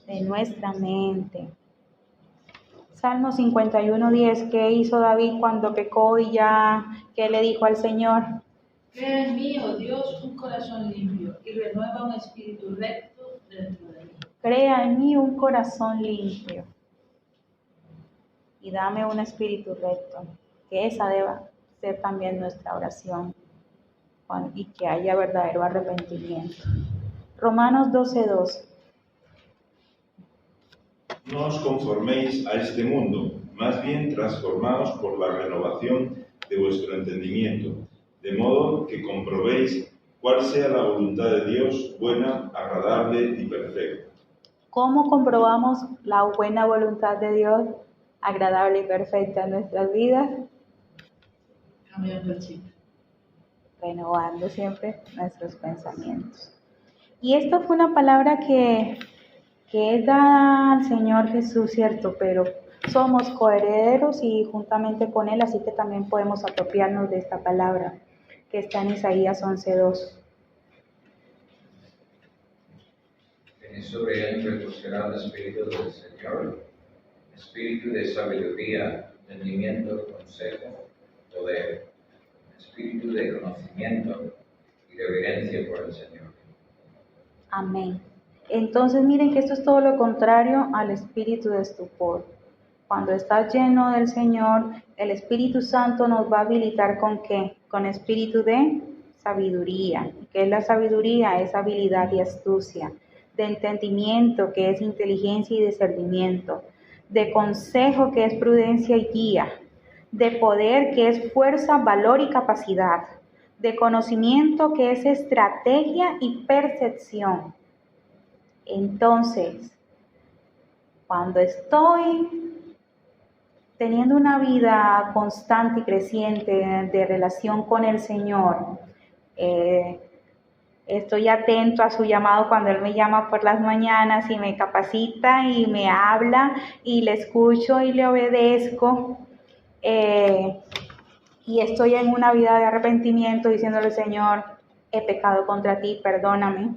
De nuestra mente. Salmo 51:10. ¿Qué hizo David cuando pecó y ya? ¿Qué le dijo al Señor? Crea en mí, oh Dios, un corazón limpio y renueva un espíritu recto dentro de mí. Crea en mí un corazón limpio y dame un espíritu recto. Que esa deba ser también nuestra oración y que haya verdadero arrepentimiento. Romanos 12:2. No os conforméis a este mundo, más bien transformaos por la renovación de vuestro entendimiento, de modo que comprobéis cuál sea la voluntad de Dios, buena, agradable y perfecta. ¿Cómo comprobamos la buena voluntad de Dios, agradable y perfecta en nuestras vidas? Cambiando el chip. Renovando siempre nuestros pensamientos. Y esta fue una palabra que que es dada al Señor Jesús, ¿cierto? Pero somos coherederos y juntamente con Él, así que también podemos apropiarnos de esta palabra que está en Isaías 11:2. Sobre él reposará el Espíritu del Señor, espíritu de sabiduría, entendimiento, consejo, poder, espíritu de conocimiento y reverencia por el Señor. Amén. Entonces miren que esto es todo lo contrario al espíritu de estupor. Cuando estás lleno del Señor, el Espíritu Santo nos va a habilitar ¿con qué? Con espíritu de sabiduría. ¿Qué es la sabiduría? Es habilidad y astucia. De entendimiento, que es inteligencia y discernimiento. De consejo, que es prudencia y guía. De poder, que es fuerza, valor y capacidad. De conocimiento, que es estrategia y percepción. Entonces, cuando estoy teniendo una vida constante y creciente de relación con el Señor, estoy atento a su llamado cuando Él me llama por las mañanas y me capacita y me habla y le escucho y le obedezco, y estoy en una vida de arrepentimiento diciéndole: Señor, he pecado contra ti, perdóname.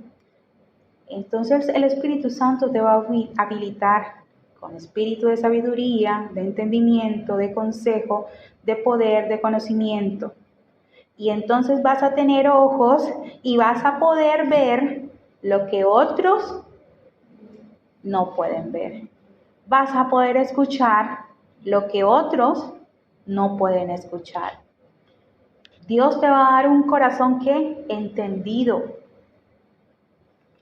Entonces el Espíritu Santo te va a habilitar con espíritu de sabiduría, de entendimiento, de consejo, de poder, de conocimiento. Y entonces vas a tener ojos y vas a poder ver lo que otros no pueden ver. Vas a poder escuchar lo que otros no pueden escuchar. Dios te va a dar un corazón que entendido,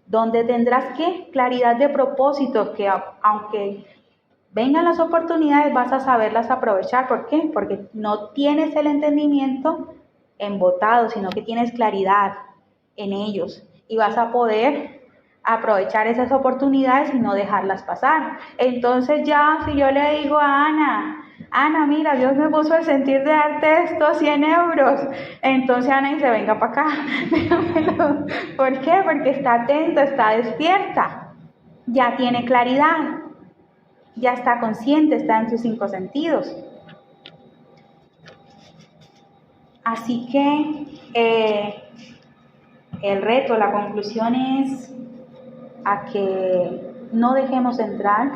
donde tendrás que claridad de propósitos, que aunque vengan las oportunidades vas a saberlas aprovechar. ¿Por qué? Porque no tienes el entendimiento embotado, sino que tienes claridad en ellos y vas a poder aprovechar esas oportunidades y no dejarlas pasar. Entonces ya si yo le digo a Ana, mira, Dios me puso el sentir de darte estos 100 euros. Entonces Ana dice: venga para acá, déjamelo. ¿Por qué? Porque está atenta, está despierta, ya tiene claridad, ya está consciente, está en sus 5 sentidos. Así que el reto, la conclusión es a que no dejemos entrar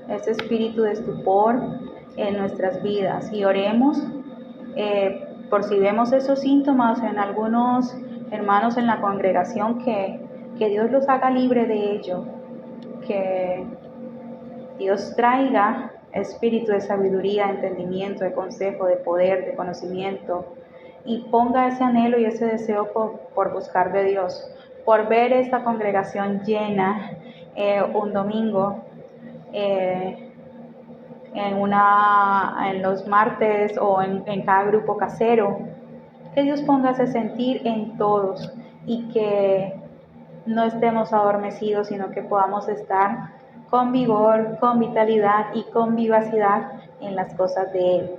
ese espíritu de estupor en nuestras vidas y oremos por si vemos esos síntomas en algunos hermanos en la congregación, que Dios los haga libre de ello, que Dios traiga espíritu de sabiduría, de entendimiento, de consejo, de poder, de conocimiento, y ponga ese anhelo y ese deseo por buscar de Dios, por ver esta congregación llena un domingo, en los martes o en cada grupo casero. Que Dios ponga ese sentir en todos y que no estemos adormecidos, sino que podamos estar con vigor, con vitalidad y con vivacidad en las cosas de Él.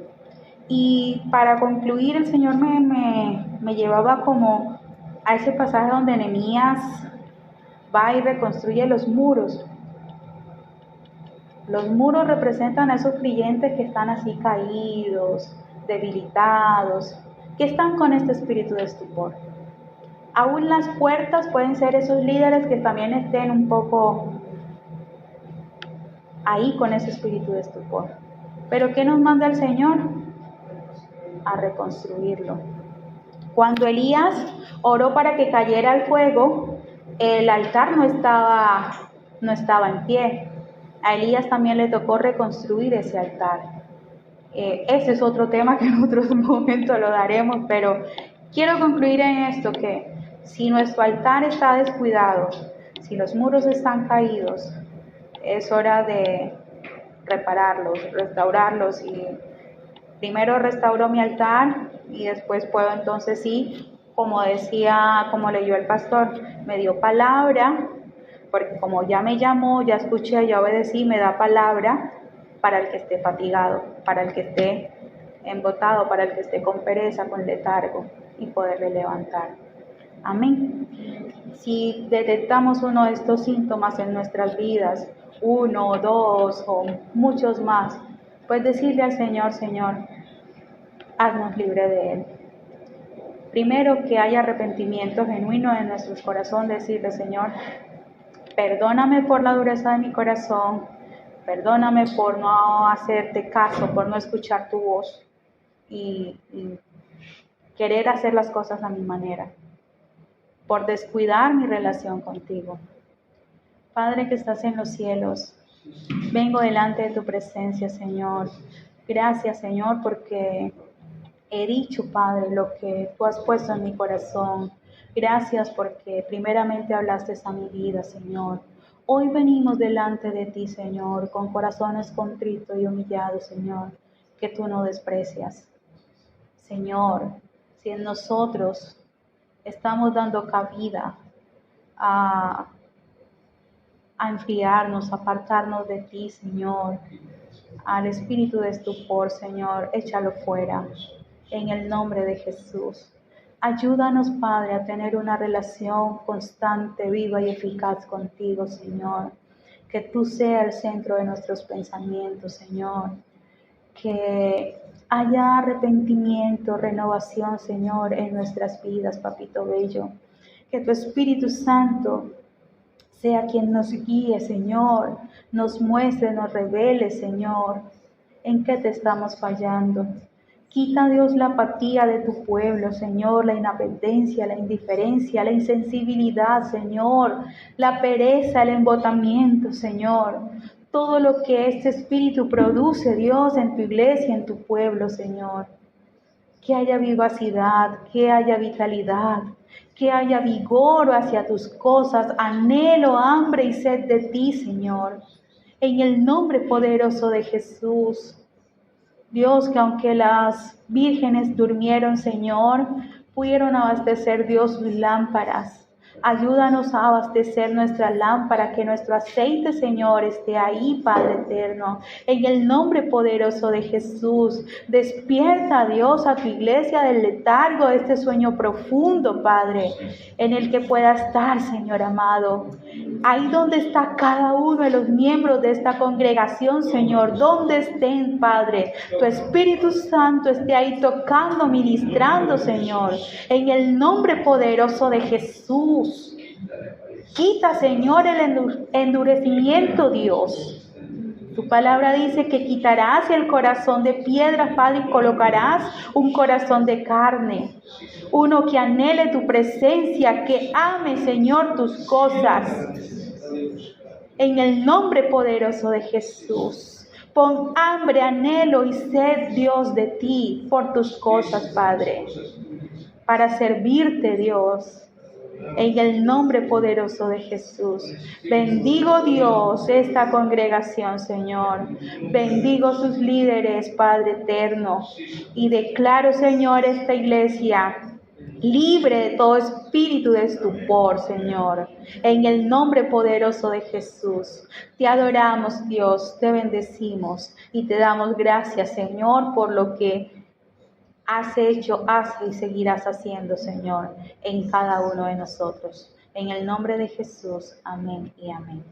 Y para concluir, el Señor me llevaba como a ese pasaje donde Nehemías va y reconstruye los muros. Los muros representan a esos creyentes que están así caídos, debilitados, que están con este espíritu de estupor. Aún las puertas pueden ser esos líderes que también estén un poco ahí con ese espíritu de estupor. ¿Pero qué nos manda el Señor? A reconstruirlo. Cuando Elías oró para que cayera el fuego, el altar no estaba en pie. A Elías también le tocó reconstruir ese altar. Ese es otro tema que en otro momento lo daremos, pero quiero concluir en esto, que si nuestro altar está descuidado, si los muros están caídos, es hora de repararlos, restaurarlos. Y primero restauro mi altar y después puedo entonces sí, como leyó el pastor, me dio palabra, porque como ya me llamó, ya escuché, ya obedecí, me da palabra para el que esté fatigado, para el que esté embotado, para el que esté con pereza, con letargo, y poderle levantar. Amén. Si detectamos uno de estos síntomas en nuestras vidas, uno, dos o muchos más, pues decirle al Señor, Señor, haznos libre de él. Primero, que haya arrepentimiento genuino en nuestros corazones, decirle, Señor, perdóname por la dureza de mi corazón, perdóname por no hacerte caso, por no escuchar tu voz y querer hacer las cosas a mi manera, por descuidar mi relación contigo. Padre que estás en los cielos, vengo delante de tu presencia, Señor. Gracias, Señor, porque he dicho, Padre, lo que tú has puesto en mi corazón. Gracias porque primeramente hablaste a mi vida, Señor. Hoy venimos delante de ti, Señor, con corazones contritos y humillados, Señor, que tú no desprecias. Señor, si en nosotros estamos dando cabida a enfriarnos, a apartarnos de ti, Señor, al espíritu de estupor, Señor, échalo fuera, en el nombre de Jesús. Ayúdanos, Padre, a tener una relación constante, viva y eficaz contigo, Señor. Que tú seas el centro de nuestros pensamientos, Señor. Que haya arrepentimiento, renovación, Señor, en nuestras vidas, Papito Bello. Que tu Espíritu Santo sea quien nos guíe, Señor, nos muestre, nos revele, Señor, en qué te estamos fallando. Quita, Dios, la apatía de tu pueblo, Señor, la inapetencia, la indiferencia, la insensibilidad, Señor, la pereza, el embotamiento, Señor. Todo lo que este Espíritu produce, Dios, en tu iglesia, en tu pueblo, Señor. Que haya vivacidad, que haya vitalidad, que haya vigor hacia tus cosas, anhelo, hambre y sed de ti, Señor. En el nombre poderoso de Jesús. Dios, que aunque las vírgenes durmieron, Señor, pudieron abastecer, Dios, sus lámparas. Ayúdanos a abastecer nuestra lámpara, que nuestro aceite, Señor, esté ahí, Padre eterno. En el nombre poderoso de Jesús, despierta, Dios, a tu iglesia del letargo, de este sueño profundo, Padre, en el que pueda estar, Señor amado. Ahí donde está cada uno de los miembros de esta congregación, Señor, donde estén, Padre, tu Espíritu Santo esté ahí tocando, ministrando, Señor, en el nombre poderoso de Jesús. Quita, Señor, el endurecimiento, Dios. Tu palabra dice que quitarás el corazón de piedra, Padre, y colocarás un corazón de carne. Uno que anhele tu presencia, que ame, Señor, tus cosas. En el nombre poderoso de Jesús. Pon hambre, anhelo y sed, Dios, de ti, por tus cosas, Padre. Para servirte, Dios. En el nombre poderoso de Jesús. Bendigo, Dios, esta congregación, Señor. Bendigo sus líderes, Padre eterno. Y declaro, Señor, esta iglesia libre de todo espíritu de estupor, Señor. En el nombre poderoso de Jesús. Te adoramos, Dios, te bendecimos y te damos gracias, Señor, por lo que has hecho, hace y seguirás haciendo, Señor, en cada uno de nosotros. En el nombre de Jesús, amén y amén.